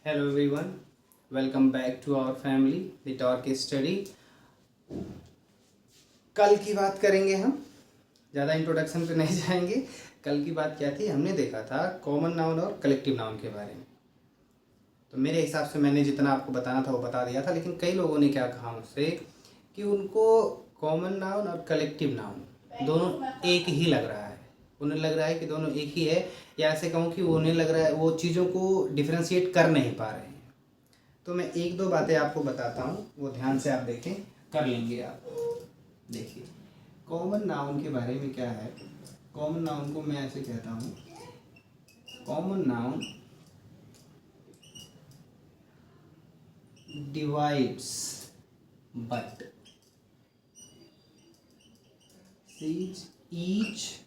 Hello everyone, welcome back to our family, the Torque Study। कल की बात करेंगे हम, ज़्यादा इंट्रोडक्शन पे नहीं जाएंगे। कल की बात क्या थी, हमने देखा था कॉमन नाउन और कलेक्टिव नाउन के बारे में। तो मेरे हिसाब से मैंने जितना आपको बताना था वो बता दिया था, लेकिन कई लोगों ने क्या कहा मुझसे कि उनको कॉमन नाउन और कलेक्टिव नाउन दोनों एक ही लग रहा है। उन्हें लग रहा है कि दोनों एक ही है, या ऐसे कहूँ कि उन्हें लग रहा है वो चीज़ों को डिफ्रेंशिएट कर नहीं पा रहे हैं। तो मैं एक दो बातें आपको बताता हूँ, वो ध्यान से आप देखें, कर लेंगे आप। देखिए कॉमन नाउन के बारे में क्या है। कॉमन नाउन को मैं ऐसे कहता हूँ, common noun divides but sees each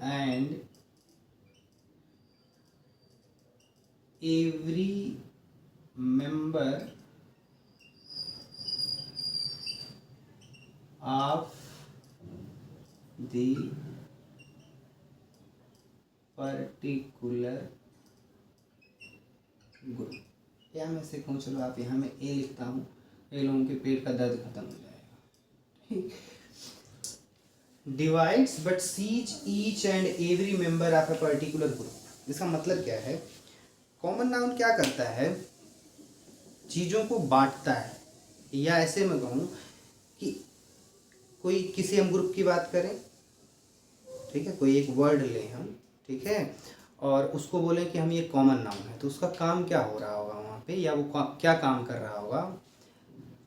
and every member of the particular group। या मैं से कहूँ, चलो आप यहाँ में ए लिखता हूँ, ए लोगों के पेट का दर्द खत्म हो जाएगा। Divides but sees each and every member of a particular group. इसका मतलब क्या है, कॉमन नाउन क्या करता है, चीज़ों को बांटता है। या ऐसे मैं कहूँ कि कोई किसी हम ग्रुप की बात करें, ठीक है, कोई एक वर्ड लें हम, ठीक है, और उसको बोलें कि हम ये कॉमन नाउन है, तो उसका काम क्या हो रहा होगा वहाँ पे, या वो क्या काम कर रहा होगा।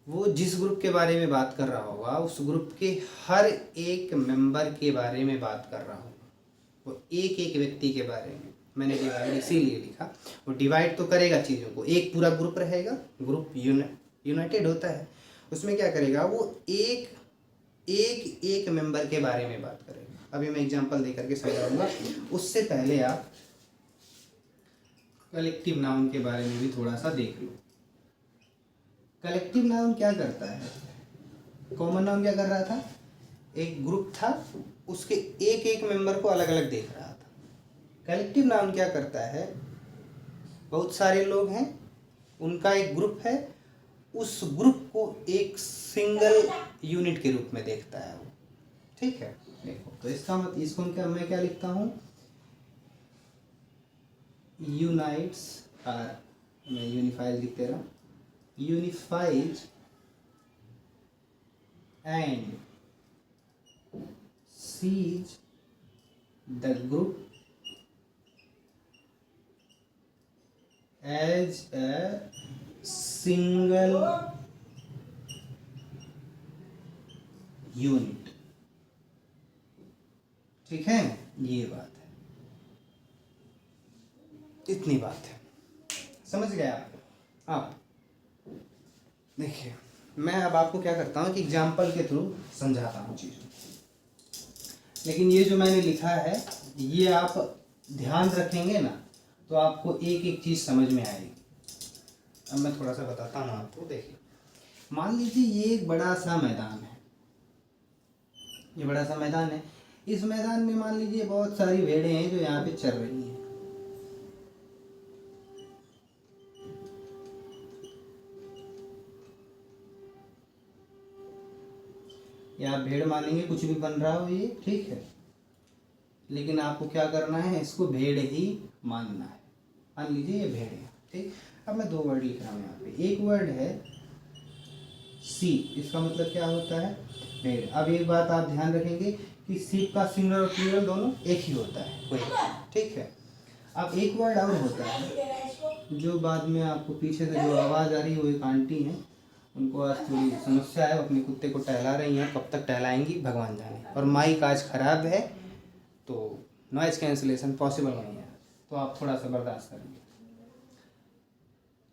वो जिस ग्रुप के बारे में बात कर रहा होगा, उस ग्रुप के हर एक मेंबर के बारे में बात कर रहा होगा, वो एक एक व्यक्ति के बारे में। मैंने डिवाइड इसीलिए लिखा, वो डिवाइड तो करेगा चीज़ों को। एक पूरा ग्रुप रहेगा, ग्रुप यूनाइटेड होता है, उसमें क्या करेगा, वो एक एक एक मेंबर के बारे में बात करेगा। अभी मैं एग्जांपल दे करके समझाऊंगा। उससे पहले आप कलेक्टिव नाउन के बारे में भी थोड़ा सा देख लो। कलेक्टिव नाउन क्या करता है, कॉमन नाउन क्या कर रहा था, एक ग्रुप था, उसके एक एक मेंबर को अलग अलग देख रहा था। कलेक्टिव नाउन क्या करता है, बहुत सारे लोग हैं, उनका एक ग्रुप है, उस ग्रुप को एक सिंगल यूनिट के रूप में देखता है वो। ठीक है, देखो तो इसका मतलब, इसको मैं क्या लिखता हूँ, यूनाइट्स आर, मैं यूनिफाइज लिख दे रहा हूँ, unifies and sees the group as a single unit। ठीक है, ये बात है, इतनी बात है, समझ गए आप। देखिए मैं अब आपको क्या करता हूँ कि एग्जाम्पल के थ्रू समझाता हूँ चीज़ों। लेकिन ये जो मैंने लिखा है, ये आप ध्यान रखेंगे ना, तो आपको एक एक चीज़ समझ में आएगी। अब मैं थोड़ा सा बताता हूँ आपको। देखिए मान लीजिए ये एक बड़ा सा मैदान है, ये बड़ा सा मैदान है, इस मैदान में मान लीजिए बहुत सारी भेड़ें हैं जो यहाँ पे चल रही हैं। या आप भेड़ मानेंगे, कुछ भी बन रहा हो ये, ठीक है, लेकिन आपको क्या करना है, इसको भेड़ ही मानना है। मान लीजिए ये भेड़ है, ठीक। अब मैं दो वर्ड लिख रहा हूँ यहाँ पे, एक वर्ड है सी, इसका मतलब क्या होता है, भेड़। अब एक बात आप ध्यान रखेंगे कि सीप का सिंगुलर और प्लूरल दोनों एक ही होता है, कोई, ठीक है। अब एक वर्ड और होता है जो बाद में आपको पीछे से जो आवाज़ आ रही है, वो एक आंटी हैं, उनको आज थोड़ी समस्या है, अपने कुत्ते को टहला रही हैं, कब तक टहलाएंगी भगवान जाने। और माइक आज ख़राब है, तो नॉइज़ कैंसिलेशन पॉसिबल नहीं है, तो आप थोड़ा सा बर्दाश्त करेंगे।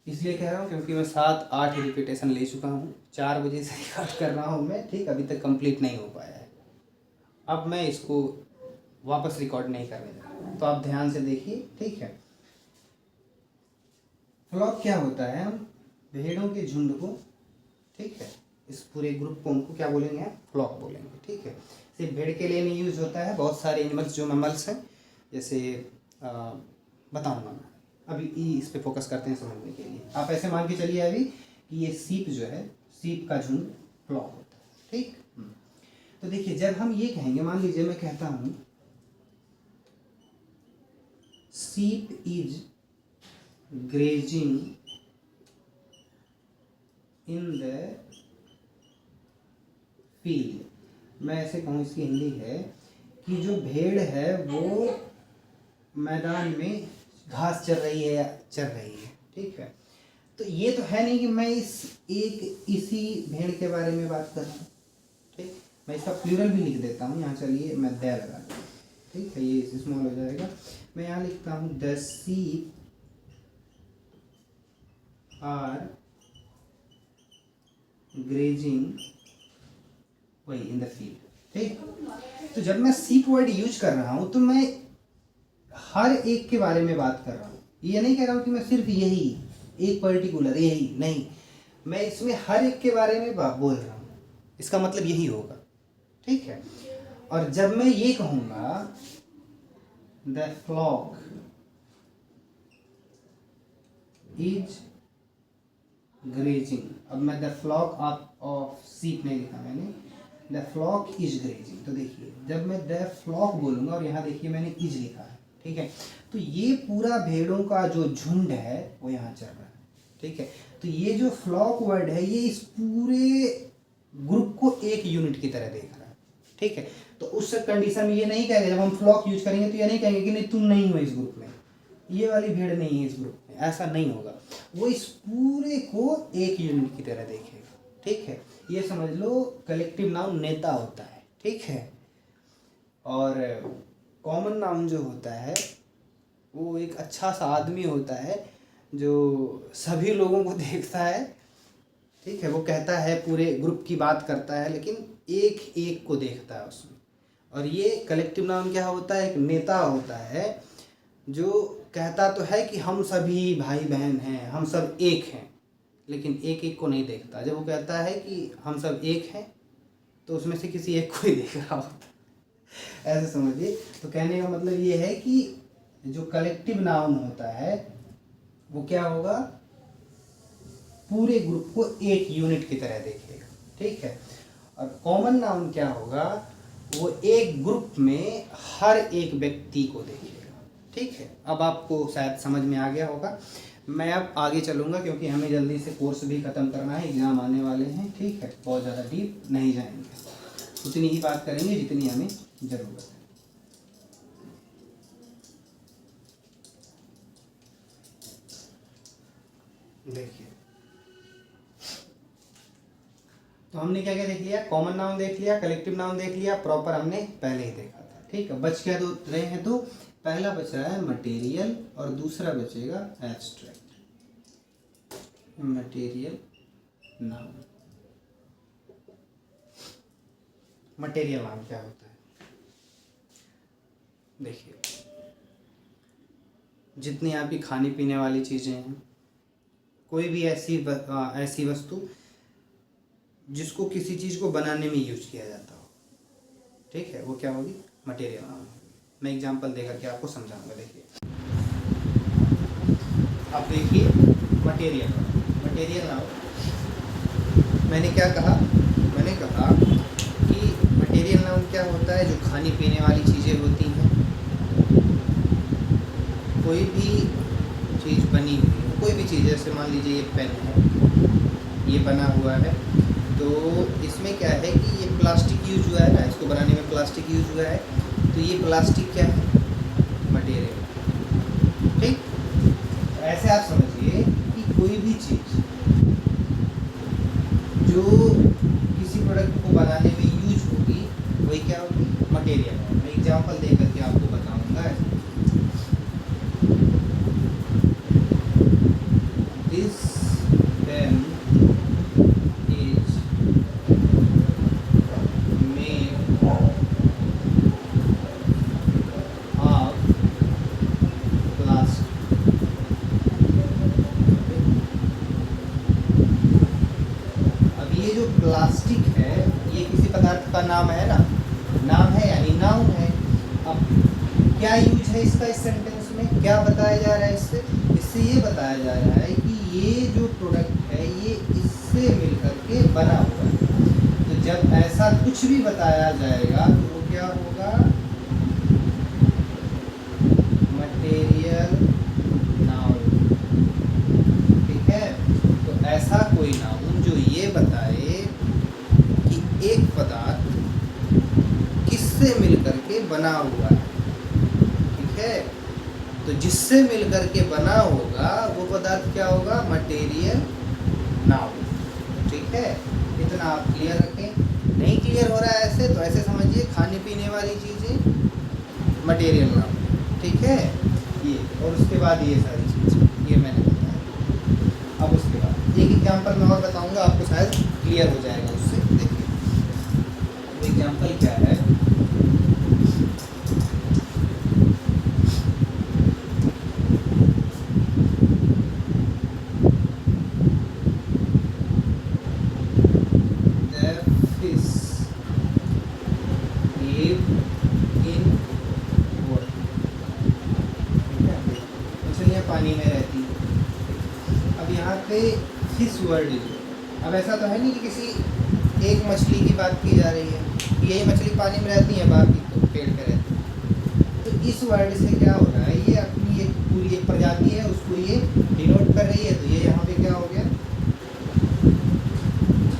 इसलिए कह रहा हूँ क्योंकि मैं 7-8 रिपीटेशन ले चुका हूँ, 4 बजे से रिकॉर्ड कर रहा हूँ मैं, ठीक, अभी तक कंप्लीट नहीं हो पाया है। अब मैं इसको वापस रिकॉर्ड नहीं करने जा रहा, तो आप ध्यान से देखिए, ठीक है। फ्लॉक क्या होता है, हम भेड़ों के झुंड को, ठीक है, इस पूरे ग्रुप को, उनको क्या बोलेंगे, फ्लॉक बोलेंगे, ठीक है। सिर्फ भेड़ के लिए नहीं यूज होता है, बहुत सारे एनिमल्स जो मैमल्स हैं, जैसे बताऊँगा मैं। अभी इस पे फोकस करते हैं समझने के लिए। आप ऐसे मान के चलिए अभी कि ये सीप जो है, सीप का झुंड फ्लॉक होता है, ठीक। तो देखिए जब हम ये कहेंगे, मान लीजिए मैं कहता हूँ सीप is grazing in the field. मैं ऐसे कहूँ, इसकी हिंदी है कि जो भेड़ है वो मैदान में घास चर रही है या चर रही है, ठीक है। तो ये तो है नहीं कि मैं इसी भेड़ के बारे में बात कर रहा हूँ, ठीक। मैं इसका प्लूरल भी लिख देता हूँ यहाँ, चलिए मैं द लगा दूँ, ठीक है, ये स्मॉल हो जाएगा। मैं यहाँ लिखता हूँ द सीप आर ग्रेजिंग वही इन द फील्ड, ठीक। तो जब मैं सीप वर्ड यूज कर रहा हूँ तो मैं हर एक के बारे में बात कर रहा हूँ। ये नहीं कह रहा हूँ कि मैं सिर्फ यही एक पर्टिकुलर यही, नहीं, मैं इसमें हर एक के बारे में बोल रहा हूँ। इसका मतलब यही होगा, ठीक है। और जब मैं ये कहूँगा द फ्लॉक इज ग्रेजिंग, अब मैं द फ्लॉक ऑफ सीप नहीं लिखा मैंने, द फ्लॉक इज ग्रेजिंग। तो देखिए जब मैं द फ्लॉक बोलूँगा और यहाँ देखिए मैंने इज लिखा है, ठीक है, तो ये पूरा भेड़ों का जो झुंड है वो यहाँ चल रहा है, ठीक है। तो ये जो फ्लॉक वर्ड है ये इस पूरे ग्रुप को एक यूनिट की तरह देख रहा है, ठीक है। तो उस कंडीशन में ये नहीं कहेंगे, जब हम फ्लॉक यूज करेंगे तो ये नहीं कहेंगे कि नहीं तुम नहीं हो इस ग्रुप में, ये वाली भेड़ नहीं है इस ग्रुप में, ऐसा नहीं होगा। वो इस पूरे को एक यूनिट की तरह देखेगा, ठीक है। ये समझ लो कलेक्टिव नाउन नेता होता है, ठीक है। और कॉमन नाउन जो होता है वो एक अच्छा सा आदमी होता है जो सभी लोगों को देखता है, ठीक है। वो कहता है पूरे ग्रुप की बात करता है लेकिन एक एक को देखता है उसमें। और ये कलेक्टिव नाउन क्या होता है, एक नेता होता है जो कहता तो है कि हम सभी भाई बहन हैं, हम सब एक हैं, लेकिन एक एक को नहीं देखता। जब वो कहता है कि हम सब एक हैं तो उसमें से किसी एक को ही देख रहा होता है, ऐसे समझिए। तो कहने का मतलब ये है कि जो कलेक्टिव नाउन होता है वो क्या होगा, पूरे ग्रुप को एक यूनिट की तरह देखेगा, ठीक है। और कॉमन नाउन क्या होगा, वो एक ग्रुप में हर एक व्यक्ति को देखेगा, ठीक है। अब आपको शायद समझ में आ गया होगा। मैं अब आगे चलूँगा क्योंकि हमें जल्दी से कोर्स भी ख़त्म करना है, एग्ज़ाम आने वाले हैं, ठीक है। बहुत ज़्यादा डीप नहीं जाएंगे, उतनी ही बात करेंगे जितनी हमें ज़रूरत है। देखिए तो हमने क्या क्या देख लिया, कॉमन नाउन देख लिया, कलेक्टिव नाउन देख लिया, प्रॉपर हमने पहले ही देखा था, ठीक है। बच क्या दो रहे हैं, तो पहला बच रहा है मटेरियल और दूसरा बचेगा abstract. Material noun, material noun क्या होता है, देखिए जितनी आपकी खाने पीने वाली चीज़ें हैं, कोई भी ऐसी वस्तु जिसको किसी चीज़ को बनाने में यूज किया जाता हो, ठीक है, वो क्या होगी, मटेरियल नाउन होगी। मैं एग्जांपल देकर के आपको समझाऊंगा। देखिए अब देखिए मटेरियल नाउन मैंने क्या कहा, मैंने कहा कि मटेरियल नाउन क्या होता है, जो खाने पीने वाली चीज़ें होती हैं, कोई भी चीज़ बनी हुई है, कोई भी चीज़, जैसे मान लीजिए ये पेन है, ये बना हुआ है, तो इसमें क्या है कि ये प्लास्टिक यूज हुआ है ना, इसको बनाने में प्लास्टिक यूज हुआ है, तो ये प्लास्टिक क्या है, मटेरियल, ठीक। तो ऐसे आप समझिए कि कोई भी चीज़ जो किसी प्रोडक्ट को बनाने में यूज होगी वही क्या होगी, मटेरियल है। मैं एग्जांपल दे करके आपको बताऊंगा। This pen is made of plastic. अब ये जो प्लास्टिक है ये किसी पदार्थ का नाम है ना, नाम है यानी नाउन है। अब क्या यूज है इसका इस सेंटेंस में, क्या बताया जा रहा है इससे, इस इससे ये बताया जा रहा है कि ये जो प्रोडक्ट है ये इससे मिलकर के बना हुआ है। तो जब ऐसा कुछ भी बताया जाएगा तो वो क्या होगा, मटेरियल नाउन। ठीक है, तो ऐसा कोई नाउन जो ये बताए कि एक पदार्थ किससे मिलकर के बना हुआ है। ठीक है, तो जिससे मिलकर के बना होगा वो पदार्थ क्या होगा, मटेरियल नाउन। ठीक है, इतना आप क्लियर रखें। नहीं क्लियर हो रहा है ऐसे तो ऐसे समझिए, खाने पीने वाली चीज़ें मटेरियल नाउन। ठीक है, ये और उसके बाद ये सारी चीज़ें ये मैंने बताया। अब उसके बाद एक एग्जांपल मैं और बताऊंगा, आपको शायद क्लियर हो जाएगा उससे। देखिए एग्जांपल क्या है, पानी में रहती है। अब यहाँ पे फिश वर्ड है। अब ऐसा तो है नहीं कि किसी एक मछली की बात की जा रही है, यही मछली पानी में रहती है, बाकी तो पेड़ पे रहती है। तो इस वर्ड से क्या हो रहा है, ये अपनी एक पूरी एक प्रजाति है, उसको ये डिनोट कर रही है। तो ये यहाँ पे क्या हो गया,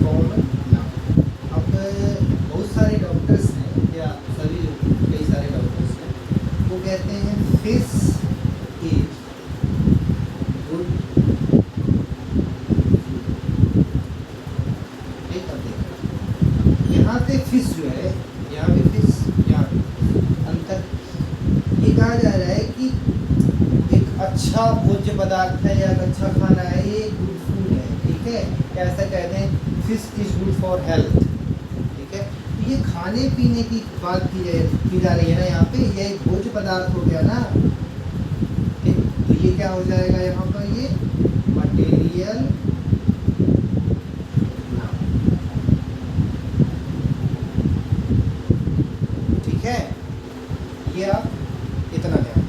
कॉमन नाउन। अब बहुत सारे डॉक्टर्स हैं, या सभी कई सारे डॉक्टर्स हैं, वो कहते हैं फिश इज गुड। यहाँ पे फिश जो है, यहाँ पे फिश, यहाँ पे अंतर ये कहा जा रहा है कि एक अच्छा भोज्य पदार्थ है या एक अच्छा खाना है, ये गुड फूड है। ठीक है, ऐसा कहते हैं fish is good for health. ठीक है, तो ये खाने पीने की बात की जा रही है ना, यहाँ पे ये एक भोज्य पदार्थ हो गया ना। ठीक, तो ये क्या हो जाएगा यहाँ पर, ये मटेरियल नाउन। ठीक है, ये आप इतना ध्यान।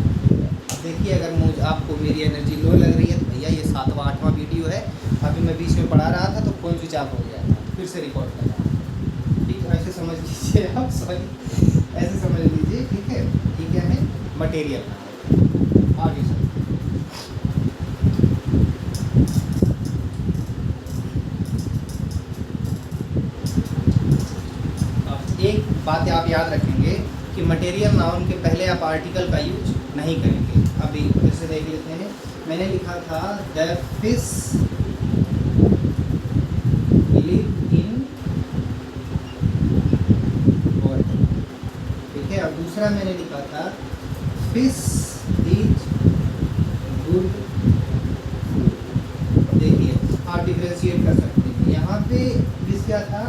अब देखिए, अगर मुझे आपको मेरी एनर्जी लो लग रही है तो भैया ये 7वां 8वां वीडियो है, अभी मैं बीच में पढ़ा रहा था तो फोन स्विच ऑफ हो गया था, फिर से रिकॉर्ड कर रहा हूँ। ठीक है, ऐसे समझ लीजिए आप, सॉरी ऐसे समझ लीजिए। ठीक है, ये क्या है, मटेरियल नाउन। आगे चल, एक बात आप याद रखेंगे कि मटेरियल नाउन के पहले आप आर्टिकल का यूज नहीं करेंगे। अभी फिर से देख लेते हैं, मैंने लिखा था the fish live in water. ठीक है, अब दूसरा मैंने लिखा था फिश इज गुड फूड। देखिए आप डिफ्रेंशिएट कर सकते हैं, यहाँ पे फिश क्या था,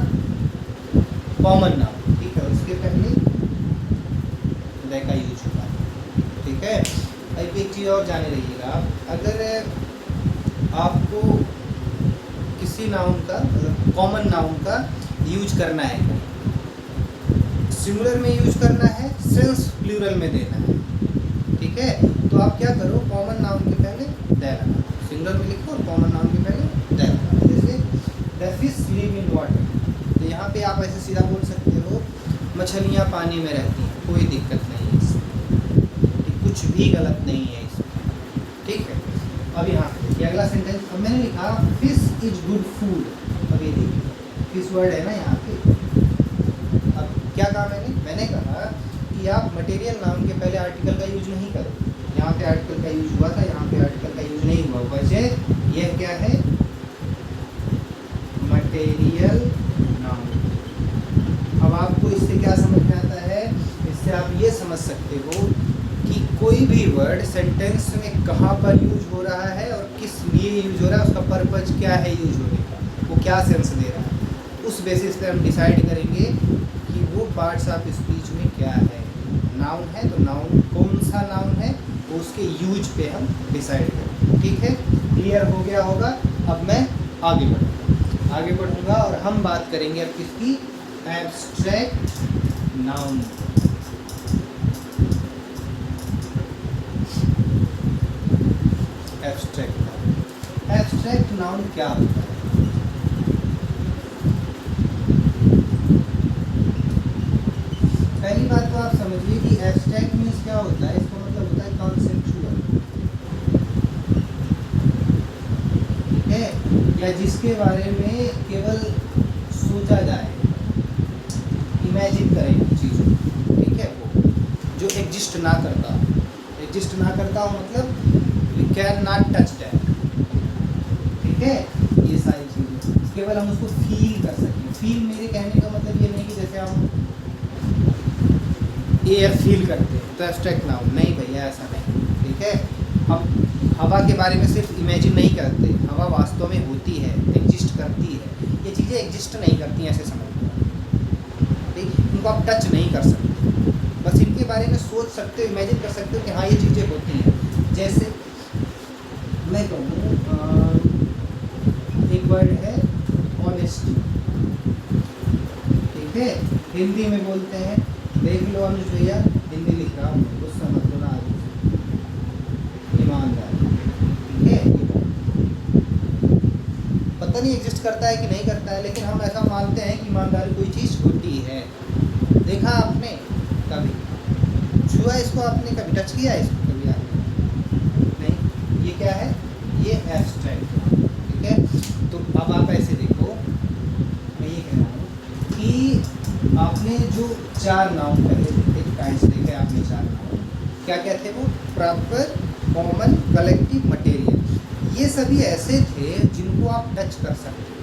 कॉमन नाउन। ठीक है, उसके पहले द का यूज हुआ। ठीक है, अब एक चीज़ और जाने रहिएगा, अगर आपको किसी नाउन का मतलब कॉमन नाउन का यूज करना है, सिंगुलर में यूज करना है, सेंस प्लूरल में देना है। ठीक है, तो आप क्या करो, कॉमन नाउन के पहले द लगाओ, सिंगुलर में लिखो और कॉमन नाउन के पहले द लगाओ। जैसे the fish live in water, तो यहाँ पे आप ऐसे सीधा बोल सकते हो मछलियाँ पानी में रहती हैं, कोई दिक्कत नहीं है इसमें, कुछ भी गलत नहीं है इसमें। ठीक है, अब यहाँ ये अगला सेंटेंस, अब मैंने लिखा फिश इज गुड फूड। अब ये देखिए फिश वर्ड है ना यहाँ पे। अब क्या कहा मैंने कहा कि आप मटेरियल नाउन के पहले आर्टिकल का यूज नहीं करो। यहाँ पे आर्टिकल का यूज हुआ था, यहाँ पे आर्टिकल का यूज नहीं हुआ। वजह यह क्या है, मटेरियल नाउन। अब आपको इससे क्या समझ में आता है, इससे आप ये समझ सकते हो कि कोई भी वर्ड सेंटेंस में कहाँ पर यूज हो रहा है और किस लिए यूज हो रहा है, उसका पर्पज क्या है यूज होने का, वो क्या सेंस दे रहा है। उस बेसिस पे हम डिसाइड करेंगे कि वो पार्ट्स ऑफ स्पीच में क्या है। नाउन है तो नाउन कौन सा नाउन है, वो उसके यूज पे हम डिसाइड करेंगे। ठीक है, क्लियर हो गया होगा। अब मैं आगे बढ़ूँगा और हम बात करेंगे अब किसकी, abstract noun. Abstract noun. Abstract noun क्या होता है? पहली बात तो आप समझिए कि एब्स्ट्रैक्ट मीन्स क्या होता है। इसका मतलब होता है कॉन्सेप्चुअल, ठीक है, या जिसके बारे में केवल सोचा जाए, इमेजिन करें चीज़ों, ठीक है, वो जो एग्जिस्ट ना करता, एग्जिस्ट ना करता हो मतलब we can not touch that, ठीक है। ये सारी चीज़ें केवल हम उसको फील कर सकें। फील मेरे कहने का मतलब ये नहीं कि जैसे हम एयर फील करते हैं तो एब्स्ट्रैक्ट नाउन, नहीं भैया ऐसा नहीं, ठीक है। हम हवा के बारे में सिर्फ इमेजिन नहीं करते, हवा वास्तव में होती है, एग्जिस्ट करती है। ये चीज़ें एग्जिस्ट नहीं करती ऐसे समझ लो, ठीक, इनको आप टच नहीं कर सकते, बस इनके बारे में सोच सकते हो, इमेजिन कर सकते हो कि हाँ ये चीज़ें होती हैं। जैसे मैं कहूँ एक वर्ड है ऑनेस्टी, ठीक है, हिंदी में बोलते हैं, देख लो अनुज भैया हिंदी लिख रहा हूँ, कुछ समझ लो ना आगे, ईमानदार, ठीक है। पता नहीं एग्जिस्ट करता है कि नहीं करता है, लेकिन हम ऐसा मानते हैं कि ईमानदारी कोई चीज़ होती है। देखा आपने कभी, छुआ इसको आपने, कभी टच किया इसको कभी आपने? नहीं। ये क्या है? ये एब्स्ट्रैक्ट, ठीक है। तो अब आप ऐसे देखो, मैं ये कह रहा हूँ कि आपने जो 4 नाउन पहले देखे, टाइम्स देखे आपने 4 नाउन, क्या क्या थे वो? Proper, common, collective, material. ये सभी ऐसे थे जिनको आप टच कर सकते थे,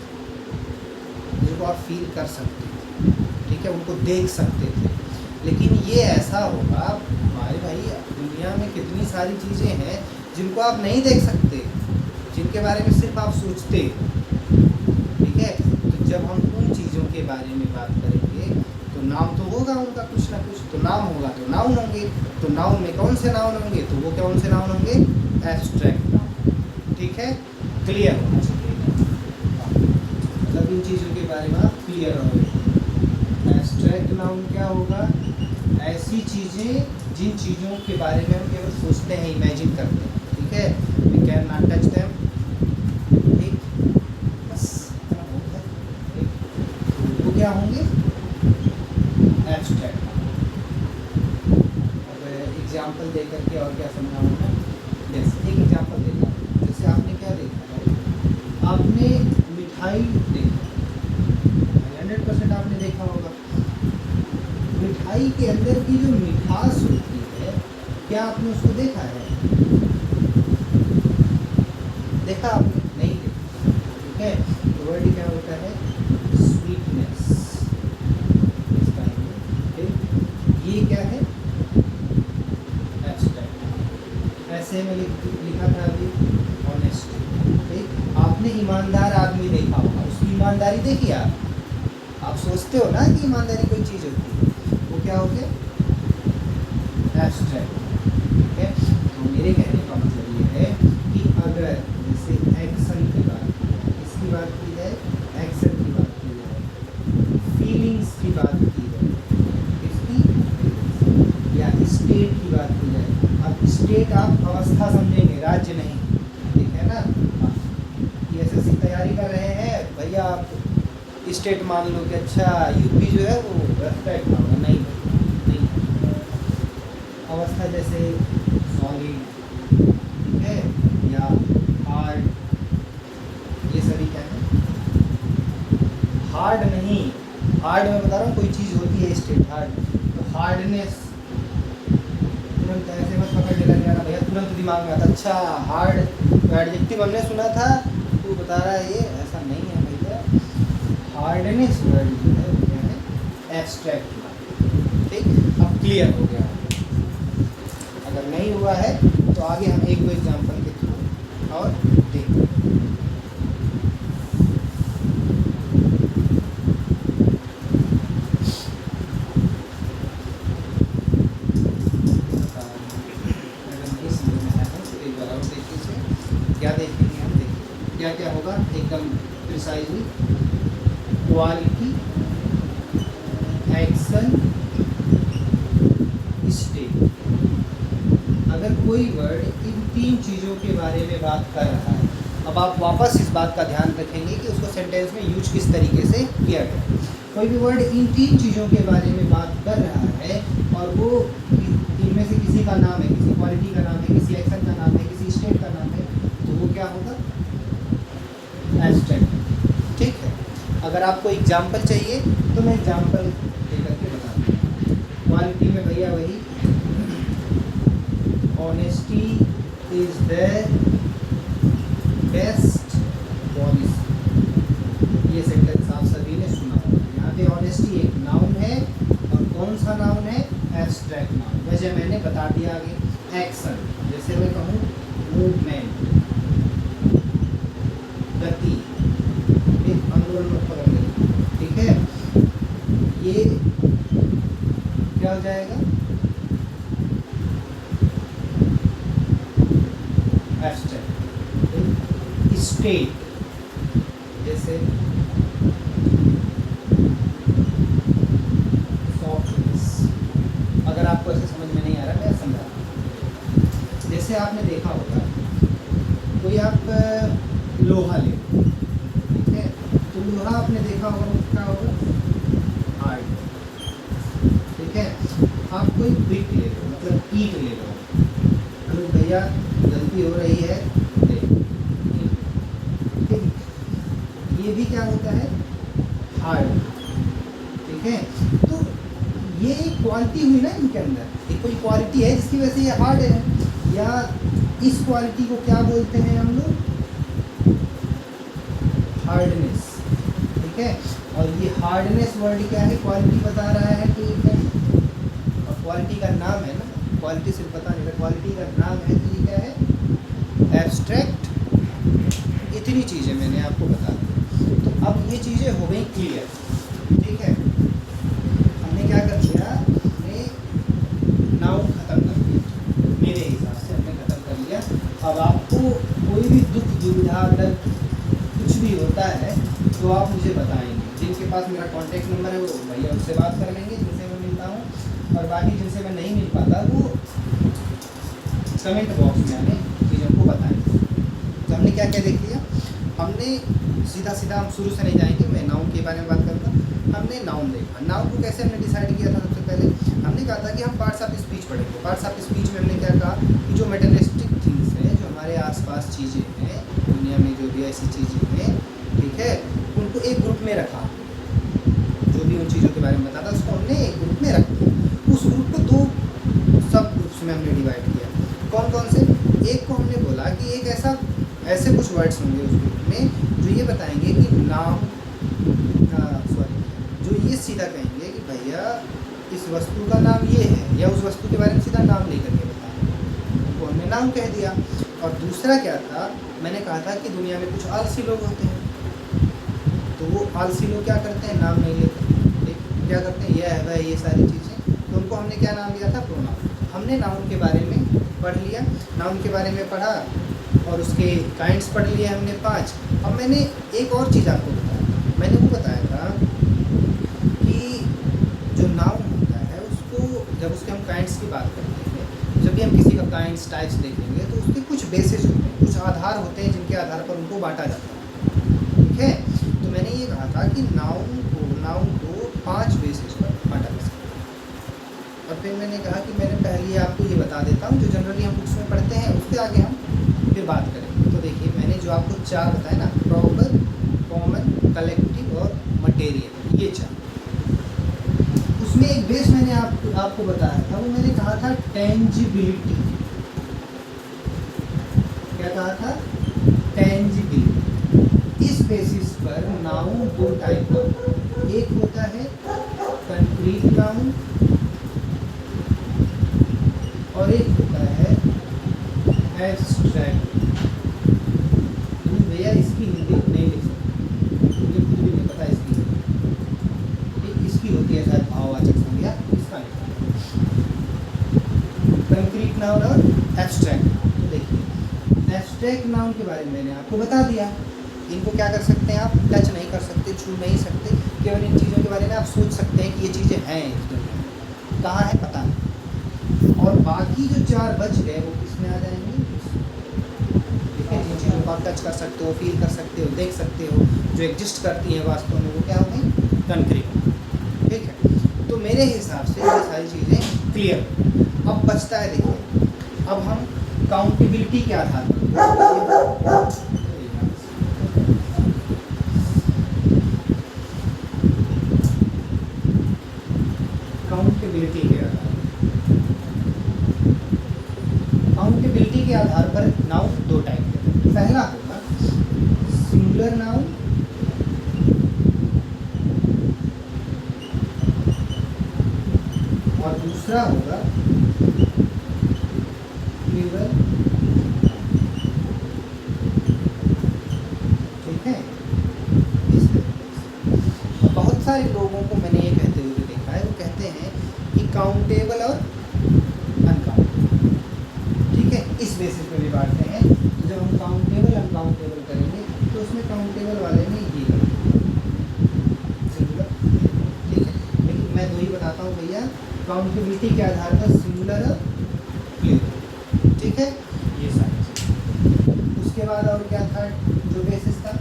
जिनको आप फील कर सकते थे, ठीक है, उनको देख सकते थे। लेकिन ये ऐसा होगा हमारे भाई, दुनिया में कितनी सारी चीज़ें हैं जिनको आप नहीं देख सकते, जिनके बारे में सिर्फ आप सोचते, ठीक है। तो जब हम उन चीज़ों के बारे में बात करेंगे तो नाम तो होगा उनका कुछ ना कुछ, तो नाम होगा तो नाउन होंगे, तो नाउन में कौन से नाउन होंगे? तो वो कौन से नाउन होंगे? एब्स्ट्रैक्ट नाउन, ठीक है। क्लियर होना चाहिए, मतलब इन चीज़ों के बारे में आप क्लियर रहोगे। एब्स्ट्रैक्ट नाउन क्या होगा? ऐसी चीज़ें जिन चीज़ों के बारे में हम केवल सोचते हैं, इमेजिन करते हैं, ठीक है, we can not touch them, ठीक, बस इतना होता है, ठीक। वो क्या होंगे? एब्स्ट्रैक्ट। अब एग्जाम्पल दे करके और क्या समझाऊँ मैं? जैसे एक एग्जाम्पल देता हूँ, जैसे आपने क्या देखा है, आपने मिठाई देखा, 100% आपने देखा होगा। मिठाई के अंदर की जो मिठास होती है, क्या आपने उसको देखा है? देखा आपने? नहीं देखा, ठीक है। तो वर्ड क्या होता है? स्वीटनेस, ये क्या है? एब्स्ट्रैक्ट। ऐसे में लिखा था अभी ऑनेस्टी, ठीक। आपने ईमानदार आदमी देखा होगा, उसकी ईमानदारी देखी आप सोचते हो ना कि ईमानदारी कोई चीज़ होती है, वो क्या हो गया? एब्स्ट्रैक्ट, ठीक है। तो मेरे कहने का मतलब ये है कि अगर जैसे एक्शन की बात, इसकी बात की जाए, एक्शन की बात की जाए, फीलिंग्स की बात की जाए, इसकी, या स्टेट की बात की जाए। अब स्टेट आप अवस्था समझेंगे, राज्य नहीं, ठीक है ना। ये एसएससी तैयारी कर रहे हैं भैया, आप स्टेट मान लो कि अच्छा यूपी जो है वो एब्स्ट्रैक्ट नाउन है, नहीं नहीं। अवस्था जैसे सॉलिड, ठीक है, या हार्ड, ये सभी क्या है? हार्ड नहीं, हार्ड मैं बता रहा हूँ कोई चीज़ होती है स्टेट हार्ड, तो हार्डनेस तुरंत ऐसे मत पकड़ लेना जाना भैया, तुरंत दिमाग में आता अच्छा हार्ड एडजेक्टिव हमने सुना था, तू बता रहा है ये, ऐसा नहीं है भैया। हार्डनेस वर्ड जो है वो क्या है? एब्स्ट्रैक्ट नाउन, ठीक। अब क्लियर हो गया, अगर नहीं हुआ है तो आगे हम एक दो एग्जाम्पल के थ्रू और देखेंगे। क्या देखेंगे हम? देखिए क्या क्या होगा एकदम प्रिसाइजली। Quality, action, state. अगर अगर कोई वर्ड इन तीन चीज़ों के बारे में बात कर रहा है, अब आप वापस इस बात का ध्यान रखेंगे कि उसको सेंटेंस में यूज किस तरीके से किया गया। कोई भी वर्ड इन तीन चीज़ों के बारे में बात कर रहा है और वो इनमें से किसी का नाम है, किसी क्वालिटी का नाम है, किसी एक्शन का नाम है, किसी स्टेट का नाम है, तो वो क्या होगा? एब्स्ट्रैक्ट। ठीक है, अगर आपको एग्जाम्पल चाहिए तो मैं एग्जाम्पल देकर के बता दूँ। क्वालिटी में भैया वही, honesty is the best policy, ये सेंटेंस आप सभी ने सुना होगा। यहाँ पे ऑनेस्टी एक नाउन है, और कौन सा नाउन है? Abstract noun. वैसे मैंने बता दिया आगे। एक्शन, जैसे मैं कहूँ मूवमेंट, गति, एक आंदोलन पकड़ लें, ठीक है, ये क्या हो जाएगा? एब्स्ट्रैक्ट। स्टेट, जैसे सॉफ्टनेस, अगर आपको ऐसे समझ में नहीं आ रहा मैं समझा रहा हूँ। जैसे आपने देखा होगा कोई आप लोहा ले, ठीक है, तो लोहा आपने देखा होगा वो क्या होगा? हार्ड। ठीक है, आप कोई ब्रिक ले लो, मतलब ईंट ले लो, तो भैया गलती हो रही है, ये भी क्या होता है? हार्ड। ठीक है, तो ये एक क्वालिटी हुई ना इनके अंदर, एक कोई क्वालिटी है जिसकी वजह से ये हार्ड है, या इस क्वालिटी को क्या बोलते हैं हम लोग? हार्डनेस। ठीक है, और ये हार्डनेस वर्ड क्या है? क्वालिटी बता रहा है कि क्या, और क्वालिटी का नाम है ना, क्वालिटी सिर्फ पता नहीं, क्वालिटी का नाम है, तो ये क्या है? एब्स्ट्रैक्ट। इतनी चीज़ें मैंने आपको बता दी। तो अब ये चीज़ें हो गई क्लियर। ठीक है, हमने क्या कर दिया? हमने नाउन खत्म कर दिया, मेरे हिसाब से हमने खत्म कर लिया। अब आपको कोई भी दुख, दुविधा, दर्द कुछ भी होता है तो आप मुझे बताएंगे। जिनके पास मेरा कॉन्टैक्ट नंबर है वो भैया उससे बात कर लेंगे, जिनसे मैं मिलता हूँ, और बाकी जिनसे मैं नहीं मिल पाता वो कमेंट बॉक्स में हमें चीज़ों को बताएंगे। तो हमने क्या क्या देख लिया? हमने सीधा हम शुरू से नहीं जाएंगे, मैं नाउन के बारे में बात करूँगा। हमने नाउन देखा, नाउन को कैसे हमने डिसाइड किया था? सबसे पहले हमने कहा था कि हम पार्ट्स ऑफ स्पीच पढ़ेंगे। पार्ट्स ऑफ स्पीच में हमने क्या कहा कि जो मेटेरियलिस्टिक थिंग्स हैं, जो हमारे आसपास चीज़ें हैं, दुनिया में जो भी ऐसी चीज़ें हैं, ठीक है, उनको एक ग्रुप में रखा। जो भी उन चीज़ों के बारे में बताता उसको हमने एक ग्रुप में रख दिया। उस ग्रुप को दो सब ग्रुप्स में हमने डिवाइड किया। कौन कौन से? एक को हमने बोला कि एक ऐसे कुछ वर्ड्स होंगे उस ग्रुप में जो ये बताएंगे कि नाम, जो ये सीधा कहेंगे कि भैया इस वस्तु का नाम ये है, या उस वस्तु के बारे में सीधा नाम लेकर के बताएंगे, उनको हमने नाम कह दिया। और दूसरा क्या था? मैंने कहा था कि दुनिया में कुछ आलसी लोग होते हैं, तो वो आलसी लोग क्या करते हैं? नाम नहीं लेते, क्या करते हैं? यह है वह, ये सारी चीज़ें, तो उनको हमने क्या नाम दिया था? प्रोनाउन। हमने नाउन के बारे में पढ़ लिया, नाउन के बारे में पढ़ा और उसके काइंड्स पढ़ लिए हमने 5। अब मैंने एक और चीज़ आपको बताया, मैंने वो बताया था कि जो नाउन होता है उसको जब उसके हम काइंड्स की बात करते हैं, जब भी हम किसी का काइंड्स टाइप्स देखेंगे तो उसके कुछ बेसिस होते हैं, कुछ आधार होते हैं जिनके आधार पर उनको बांटा जाता है। ठीक है, तो मैंने ये कहा था कि नाउन को 5 बेसिस पर बांटा जा सकता है। और फिर मैंने कहा कि मैंने पहले आपको ये बता देता हूँ, जो जनरली हम बुक्स में पढ़ते हैं उसके आगे हम फिर बात करेंगे। तो देखिए मैंने जो आपको 4 बताए ना, प्रॉपर, कॉमन, कलेक्टिव और मटेरियल, ये 4, उसमें एक बेस मैंने आपको बताया था, वो मैंने कहा था टेंजिबिलिटी। क्या कहा था? टेंजिबिलिटी। इस बेसिस पर नाउन 2 टाइप का, एक होता है कंक्रीट नाउन और एक होता है एब्स्ट्रैक्ट। भैया इसकी हिंदी नहीं लिख सकते, मुझे खुद भी नहीं पता इसकी हिंदी। इसकी होती है शायद भाववाचक संज्ञा, इसका नहीं। कंक्रीट नाउन और एब्स्ट्रैक्ट। तो देखिए एब्स्ट्रैक्ट नाउन के बारे में मैंने आपको बता दिया। इनको क्या कर सकते हैं आप? टच नहीं कर सकते, छू नहीं सकते, केवल इन चीज़ों के बारे में आप सोच सकते हैं कि ये चीज़ें हैं इस दुनिया में, कहाँ है पता नहीं। और बाकी जो 4 बच गए वो किसमें आ जाएंगे, ठीक है, जिन चीज़ों को आप टच कर सकते हो, फील कर सकते हो, देख सकते हो, जो एग्जिस्ट करती हैं वास्तव में, वो क्या हो गई, कंक्रीट। ठीक है, तो मेरे हिसाब से ये सारी चीज़ें क्लियर। अब बचता है, देखिए अब हम काउंटेबिलिटी के आधार पर, काउंटेबिलिटी के आधार काउंटेबिलिटी के आधार पर नाउन 2 टाइप के। पहला होगा सिंगुलर नाउन और दूसरा होगा प्लूरल। ठीक है, इस तरीके से। बहुत सारे लोगों को मैंने ये कहते हुए देखा है, वो कहते हैं कि काउंटेबल और अनकाउंटेबल, ठीक है, इस बेसिस पे भी बांटते हैं। तो जब हम काउंटेबल अनकाउंटेबल करेंगे तो उसमें काउंटेबल वाले में ये सिंगुलर, ठीक है, लेकिन मैं 2 ही बताता हूँ भैया, काउंटेबिलिटी के आधार पर सिंगुलर और प्लूरल। ठीक है, ये सारी चीज़। उसके बाद और क्या था जो बेसिस था,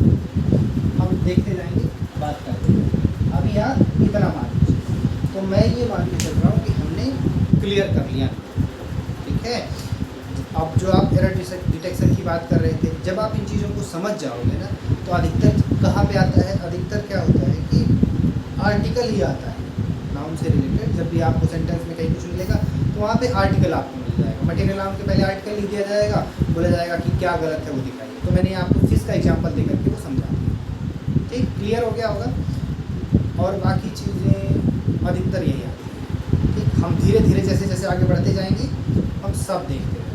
हम देखते जाएंगे, बात करते हैं। अभी यार इतना मान लीजिए, तो मैं ये मान के चल रहा हूँ कि हमने क्लियर कर लिया। ठीक है, अब जो आप एरर डिटेक्शन की बात कर रहे थे, जब आप इन चीज़ों को समझ जाओगे ना, तो अधिकतर कहाँ पे आता है, अधिकतर क्या होता है कि आर्टिकल ही आता है नाउन से रिलेटेड। जब भी आपको सेंटेंस में कहीं कुछ मिलेगा तो वहाँ पे आर्टिकल आपको मिल जाएगा। मटेरियल नाउन के पहले आर्टिकल लिख दिया जाएगा, बोला जाएगा कि क्या गलत है वो दिखाइए। तो मैंने आपको फिश का एग्जाम्पल दे करके वो समझा दिया। ठीक, क्लियर हो गया होगा। और बाकी चीज़ें अधिकतर यही आती हैं। ठीक, हम धीरे धीरे जैसे जैसे आगे बढ़ते जाएंगे हम सब देखते रहेंगे।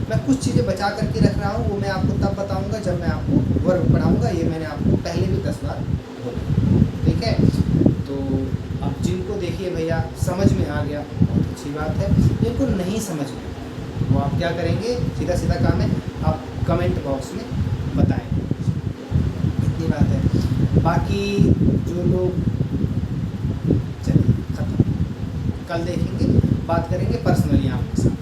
मैं कुछ चीज़ें बचा करके रख रहा हूँ, वो मैं आपको तब बताऊँगा जब मैं आपको वर्ब पढ़ाऊँगा। ये मैंने आपको पहले भी 10 बार बोला। ठीक है, तो अब जिनको देखिए भैया समझ में आ गया बहुत अच्छी बात है, जिनको नहीं समझ में वो आप क्या करेंगे, सीधा सीधा काम है, आप कमेंट बॉक्स में बताएं। इतनी बात है। बाकी जो लोग, चलिए खत्म, कल देखेंगे, बात करेंगे पर्सनली आपके साथ।